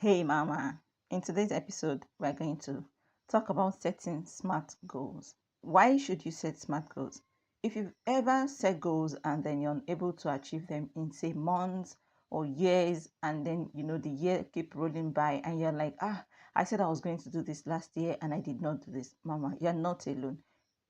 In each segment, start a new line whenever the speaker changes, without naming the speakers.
Hey mama, in today's episode, we're going to talk about setting SMART goals. Why should you set SMART goals? If you've ever set goals and then you're unable to achieve them in say months or years, and then the year keep rolling by and you're like, I said I was going to do this last year and I did not do this. Mama, you're not alone.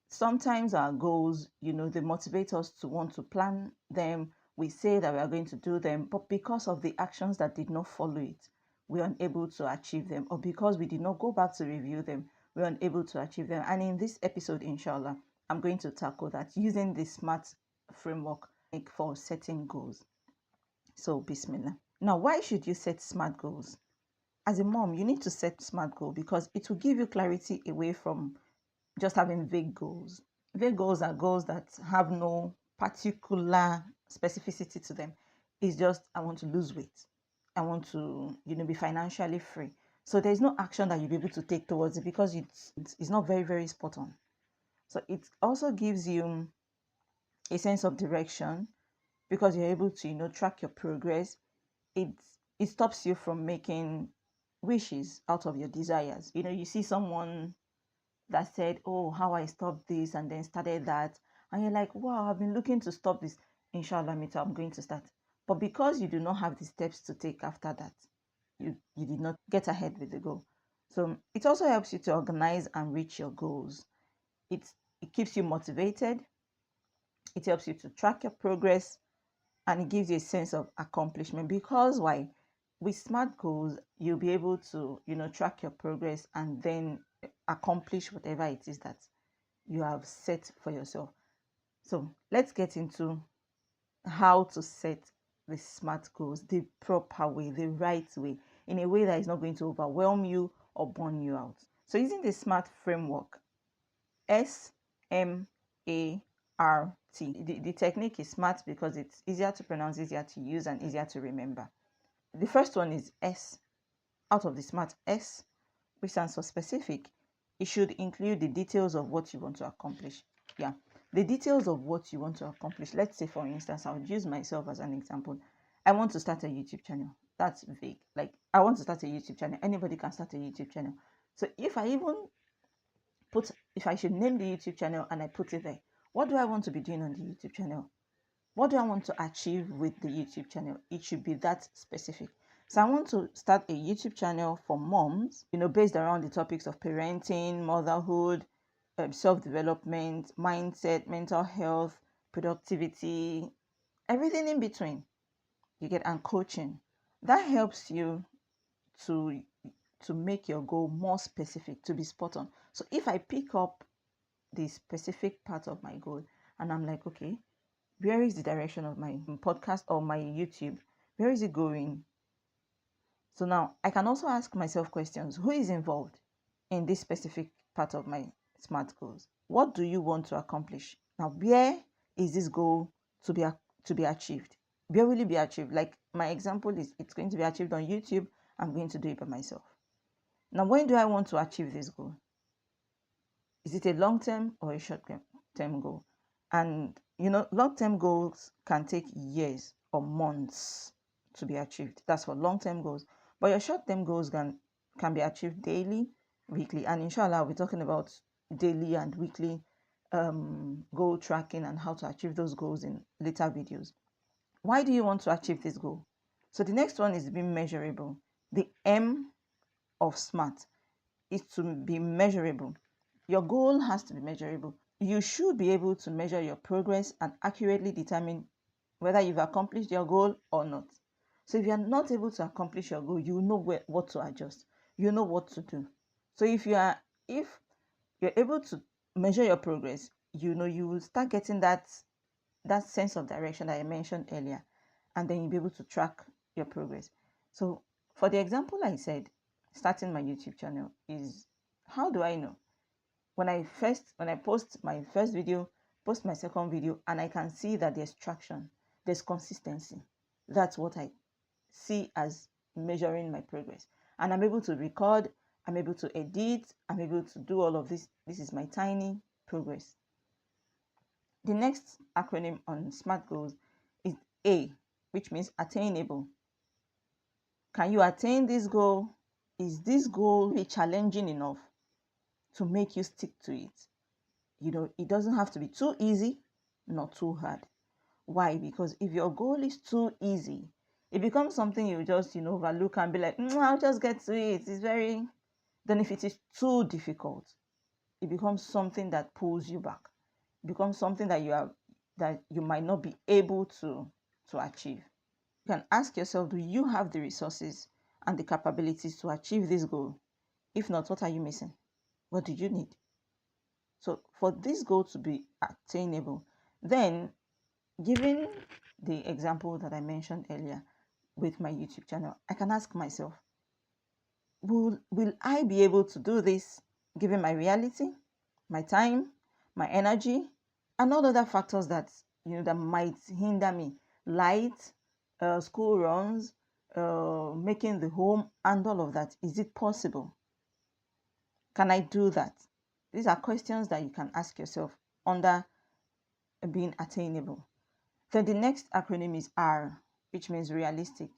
Sometimes our goals, they motivate us to want to plan them. We say that we are going to do them, but because of the actions that did not follow it, we're unable to achieve them, or because we did not go back to review them, we're unable to achieve them. And in this episode, inshallah, I'm going to tackle that using the SMART framework for setting goals. So, bismillah. Now, why should you set SMART goals? As a mom, you need to set SMART goal because it will give you clarity away from just having vague goals. Vague goals are goals that have no particular specificity to them. It's just, I want to lose weight. I want to, be financially free. So there's no action that you'll be able to take towards it because it's not very, very spot on. So it also gives you a sense of direction because you're able to, track your progress. It stops you from making wishes out of your desires. You see someone that said, oh, how I stopped this and then started that. And you're like, wow, I've been looking to stop this. Inshallah, me too, I'm going to start. But because you do not have the steps to take after that, you did not get ahead with the goal. So it also helps you to organize and reach your goals. It keeps you motivated. It helps you to track your progress and it gives you a sense of accomplishment because why? With SMART goals, you'll be able to, track your progress and then accomplish whatever it is that you have set for yourself. So let's get into how to set the SMART goals the proper way, the right way, in a way that is not going to overwhelm you or burn you out. So using the SMART framework, S-M-A-R-T. The technique is SMART because it's easier to pronounce, easier to use, and easier to remember. The first one is S. Out of the SMART, S, which stands for specific, it should include the details of what you want to accomplish. Yeah, the details of what you want to accomplish. Let's say, for instance, I would use myself as an example. I want to start a YouTube channel. That's vague. Like, I want to start a YouTube channel. Anybody can start a YouTube channel. So if I should name the YouTube channel and I put it there, what do I want to be doing on the YouTube channel? What do I want to achieve with the YouTube channel? It should be that specific. So I want to start a YouTube channel for moms, based around the topics of parenting, motherhood, self-development, mindset, mental health, productivity, everything in between. You get, and coaching. That helps you to make your goal more specific, to be spot on. So if I pick up the specific part of my goal and I'm like, okay, where is the direction of my podcast or my YouTube? Where is it going? So now I can also ask myself questions. Who is involved in this specific part of my SMART goals? What do you want to accomplish? Now, where is this goal to be achieved? Where will it be achieved? Like my example is, it's going to be achieved on YouTube. I'm going to do it by myself. Now, when do I want to achieve this goal? Is it a long-term or a short-term goal? And long-term goals can take years or months to be achieved. That's for long-term goals. But your short-term goals can be achieved daily, weekly, and inshallah we're talking about daily and weekly goal tracking and how to achieve those goals in later videos. Why do you want to achieve this goal? So the next one is being measurable. The M of SMART is to be measurable. Your goal has to be measurable. You should be able to measure your progress and accurately determine whether you've accomplished your goal or not. So if you're not able to accomplish your goal, you know what to adjust. You know what to do. So if you're able to measure your progress, you will start getting that sense of direction that I mentioned earlier, and then you'll be able to track your progress. So for the example I said, starting my YouTube channel is, how do I know? When I post my first video, post my second video, and I can see that there's traction, there's consistency. That's what I see as measuring my progress. And I'm able to record, I'm able to edit, I'm able to do all of this. This is my tiny progress. The next acronym on SMART goals is A, which means attainable. Can you attain this goal? Is this goal be challenging enough to make you stick to it? It doesn't have to be too easy, not too hard. Why? Because if your goal is too easy, it becomes something you just, overlook and be like, I'll just get to it. It's very... Then if it is too difficult, it becomes something that pulls you back. It becomes something that you might not be able to achieve. You can ask yourself, do you have the resources and the capabilities to achieve this goal? If not, what are you missing? What do you need? So for this goal to be attainable, then, given the example that I mentioned earlier with my YouTube channel, I can ask myself, will I be able to do this given my reality, my time, my energy, and all other factors that that might hinder me? Light, school runs, making the home, and all of that. Is it possible? Can I do that? These are questions that you can ask yourself under being attainable. Then the next acronym is R, which means realistic.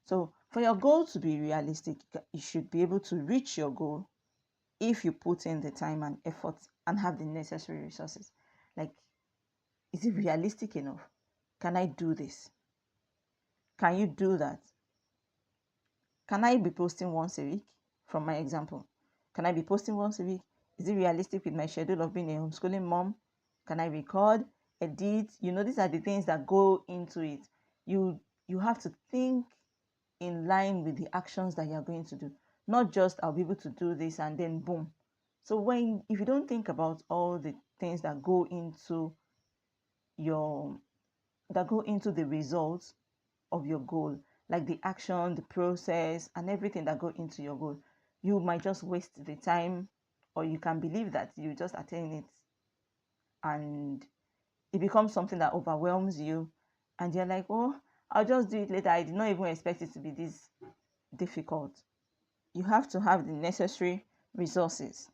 So for your goal to be realistic, you should be able to reach your goal if you put in the time and effort and have the necessary resources. Like, is it realistic enough? Can I do this? Can you do that? Can I be posting once a week? From my example, can I be posting once a week? Is it realistic with my schedule of being a homeschooling mom? Can I record, edit? These are the things that go into it. You have to think in line with the actions that you're going to do, not just I'll be able to do this and then boom. So if you don't think about all the things that go into the results of your goal, like the action, the process, and everything that go into your goal, you might just waste the time, or you can believe that you just attain it and it becomes something that overwhelms you, and you're like, oh, I'll just do it later. I did not even expect it to be this difficult. You have to have the necessary resources.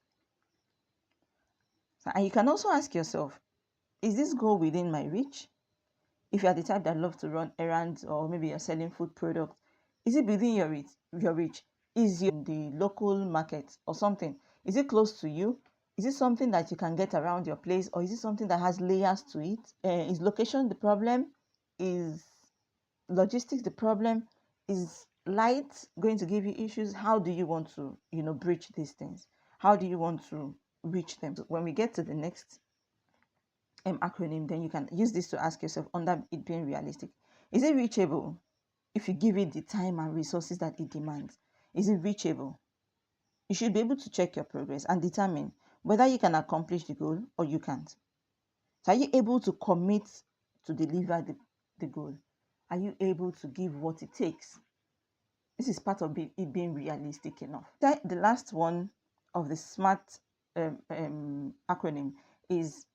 And you can also ask yourself, is this goal within my reach? If you are the type that loves to run errands, or maybe you're selling food products, is it within your reach? Is it in the local market or something? Is it close to you? Is it something that you can get around your place, or is it something that has layers to it? Is location the problem? Is logistics the problem? Is light going to give you issues? How do you want to, bridge these things? How do you want to reach them? So when we get to the next acronym, then you can use this to ask yourself, under it being realistic, is it reachable if you give it the time and resources that it demands? Is it reachable? You should be able to check your progress and determine whether you can accomplish the goal or you can't. So are you able to commit to deliver the goal? Are you able to give what it takes? This is part of it being realistic enough. The last one of the SMART acronym is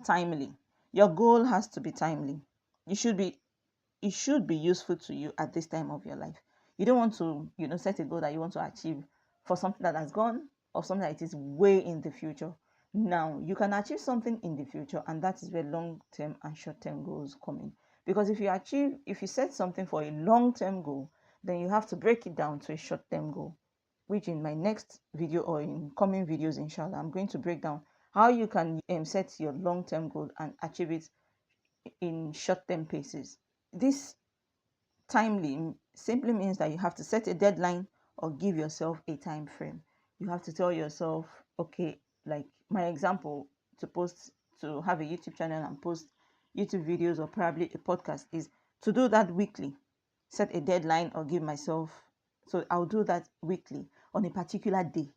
timely. Your goal has to be timely. It should be useful to you at this time of your life. You don't want to, set a goal that you want to achieve for something that has gone, or something that is way in the future. Now, you can achieve something in the future, and that is where long-term and short-term goals come in. Because if you set something for a long-term goal, then you have to break it down to a short-term goal, which in my next video, or in coming videos, inshallah, I'm going to break down how you can set your long-term goal and achieve it in short-term paces. This timely simply means that you have to set a deadline or give yourself a time frame. You have to tell yourself, okay, like my example, to have a YouTube channel and post YouTube videos, or probably a podcast, is to do that weekly. Set a deadline or give myself, so I'll do that weekly on a particular day,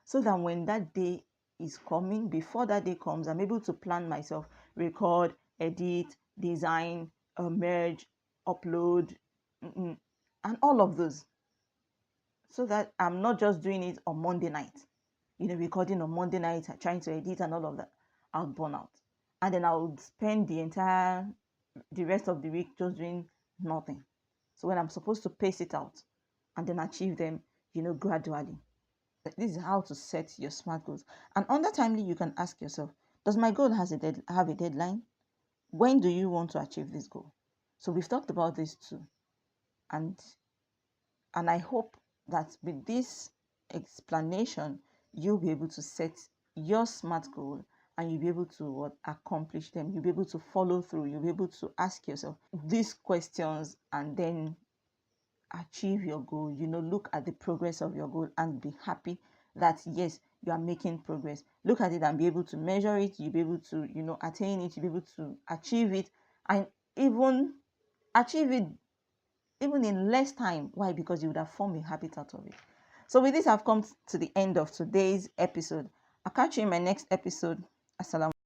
so that when that day is coming, before that day comes, I'm able to plan myself, record, edit, design, merge, upload, and all of those, so that I'm not just doing it on Monday night, recording on Monday night, trying to edit and all of that. I'll burn out, and then I'll spend the rest of the week just doing nothing. So when I'm supposed to pace it out and then achieve them, gradually. This is how to set your SMART goals. And under timely, you can ask yourself, does my goal have a deadline? When do you want to achieve this goal? So we've talked about this too. And And I hope that with this explanation, you'll be able to set your SMART goal and you'll be able to accomplish them. You'll be able to follow through. You'll be able to ask yourself these questions and then achieve your goal. Look at the progress of your goal and be happy that yes, you are making progress. Look at it and be able to measure it. You'll be able to attain it. You'll be able to achieve it, and even achieve it even in less time. Why? Because you would have formed a habit out of it. So with this, I've come to the end of today's episode. I'll catch you in my next episode. Assalamu.